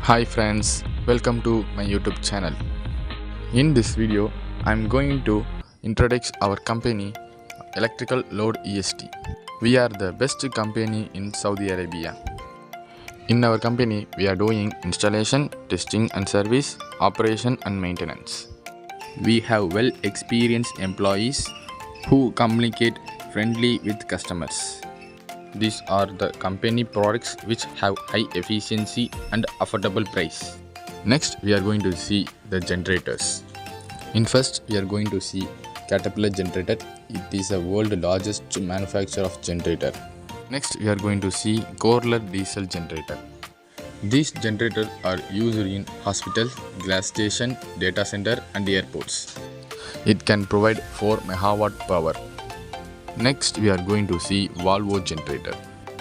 Hi friends, welcome to my YouTube channel. In this video, I'm going to introduce our company Electrical Load Est. We are the best company in Saudi Arabia. In our company, we are doing installation, testing and service, operation and maintenance. We have well experienced employees who communicate friendly with customers. These are the company products which have high efficiency and affordable price. Next, we are going to see the generators. In first, we are going to see Caterpillar generator. It is the world's largest manufacturer of generator. Next, we are going to see Corler diesel generator. These generators are used in hospitals, gas station, data center and airports. It can provide 4 MW power. Next, we are going to see Volvo generator.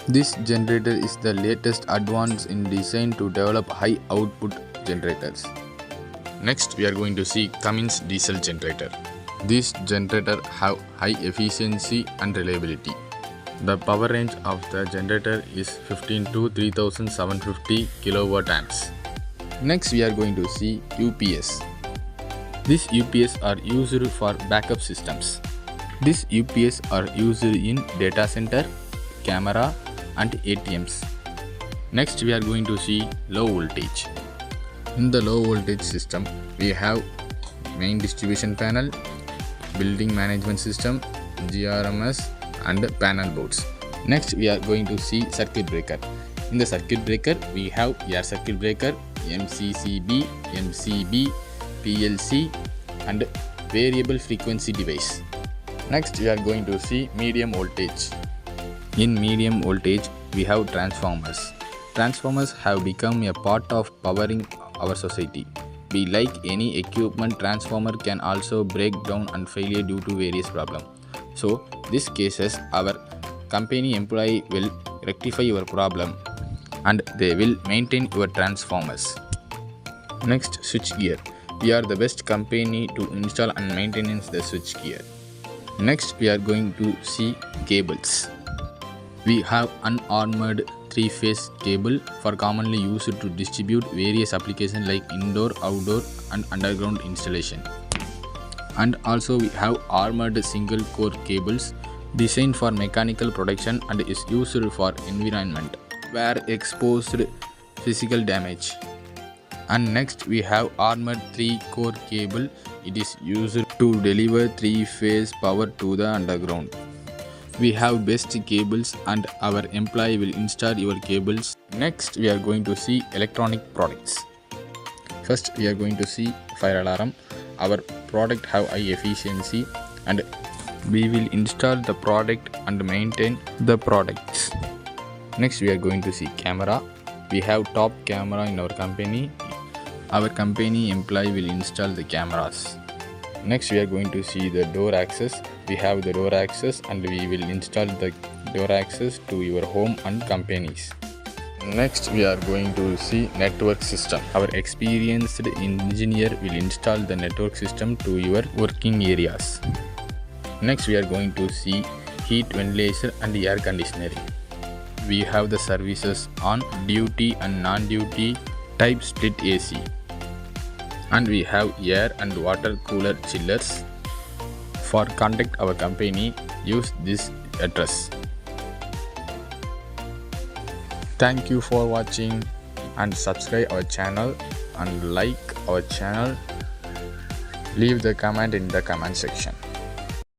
This generator is the latest advance in design to develop high output generators. Next, we are going to see Cummins diesel generator. This generator have high efficiency and reliability. The power range of the generator is 15 to 3750 kWh. Next, we are going to see UPS. These UPS are used for backup systems. These UPS are used in data center, camera and ATMs. Next, we are going to see low voltage. In the low voltage system, we have main distribution panel, building management system, GRMS and panel boards. Next, we are going to see circuit breaker. In the circuit breaker, we have air circuit breaker, MCCB, MCB, PLC and variable frequency device. Next, we are going to see medium voltage. In medium voltage, we have transformers. Transformers have become a part of powering our society. Be like any equipment, transformer can also break down and failure due to various problems. So, these cases, our company employee will rectify your problem and they will maintain your transformers. Next, switch gear. We are the best company to install and maintain the switch gear. Next, we are going to see cables. We have unarmored 3-phase cable for commonly used to distribute various applications like indoor, outdoor and underground installation. And also we have armored single core cables designed for mechanical protection and is used for environment where exposed physical damage. And next we have armored 3-core cable. It is used to deliver 3-phase power to the underground. We have best cables and our employee will install your cables. Next, we are going to see electronic products. First, we are going to see fire alarm. Our product have high efficiency and we will install the product and maintain the products. Next, we are going to see camera. We have top camera in our company. Our company employee will install the cameras. Next, we are going to see the door access. We have the door access and we will install the door access to your home and companies. Next, we are going to see network system. Our experienced engineer will install the network system to your working areas. Next, we are going to see heat, ventilation and air conditioning. We have the services on duty and non-duty type split AC. And we have air and water cooler chillers. For contact our company, use this address. Thank you for watching and subscribe our channel and like our channel. Leave the comment in the comment section.